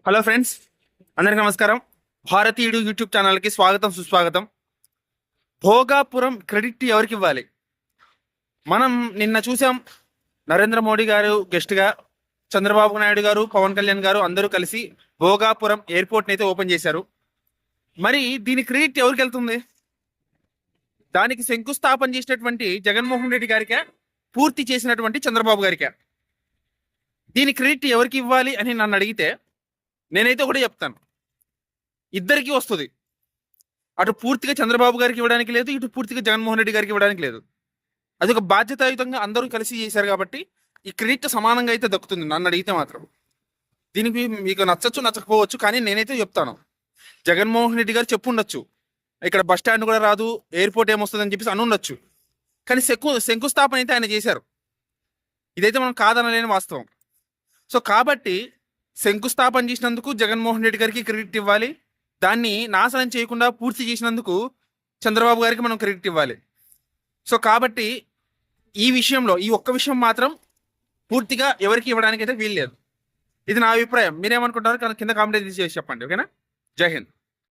Hello friends, అందరికీ నమస్కారం. భారతీయుడు యూట్యూబ్ ఛానల్కి స్వాగతం, సుస్వాగతం. భోగాపురం క్రెడిట్ ఎవరికి ఇవ్వాలి? మనం నిన్న చూసాం, నరేంద్ర మోడీ గారు గెస్ట్గా, చంద్రబాబు నాయుడు గారు, పవన్ కళ్యాణ్ గారు అందరూ కలిసి భోగాపురం ఎయిర్పోర్ట్ని అయితే ఓపెన్ చేశారు. మరి దీని క్రెడిట్ ఎవరికి వెళ్తుంది? దానికి శంకుస్థాపన చేసినటువంటి జగన్మోహన్ రెడ్డి గారికే, పూర్తి చేసినటువంటి చంద్రబాబు గారికే దీని క్రెడిట్ ఎవరికి ఇవ్వాలి అని నన్ను అడిగితే నేనైతే ఒకటే చెప్తాను, ఇద్దరికి వస్తుంది. అటు పూర్తిగా చంద్రబాబు గారికి ఇవ్వడానికి లేదు, ఇటు పూర్తిగా జగన్మోహన్ రెడ్డి గారికి ఇవ్వడానికి లేదు. అది ఒక బాధ్యతాయుతంగా అందరూ కలిసి చేశారు కాబట్టి ఈ క్రెడిట్ సమానంగా అయితే దక్కుతుంది నన్ను అడిగితే మాత్రం. దీనికి మీకు నచ్చచ్చు, నచ్చకపోవచ్చు, కానీ నేనైతే చెప్తాను, జగన్మోహన్ రెడ్డి గారు చెప్పుండొచ్చు, ఇక్కడ బస్ స్టాండ్ కూడా రాదు, ఎయిర్పోర్ట్ ఏమొస్తుంది అని చెప్పేసి అనుండొచ్చు, కానీ శంకుస్థాపన అయితే ఆయన చేశారు. ఇదైతే మనం కాదనలేని వాస్తవం. సో కాబట్టి శంకుస్థాపన చేసినందుకు జగన్మోహన్ రెడ్డి గారికి క్రెడిట్ ఇవ్వాలి, దాన్ని నాశనం చేయకుండా పూర్తి చేసినందుకు చంద్రబాబు గారికి మనం క్రెడిట్ ఇవ్వాలి. సో కాబట్టి ఈ విషయంలో ఈ ఒక్క విషయం మాత్రం పూర్తిగా ఎవరికి ఇవ్వడానికి అయితే వీల్లేదు. ఇది నా అభిప్రాయం. మీరేమనుకుంటారు కింద కామెంట్ చేసి చెప్పండి. ఓకేనా? జై హింద్.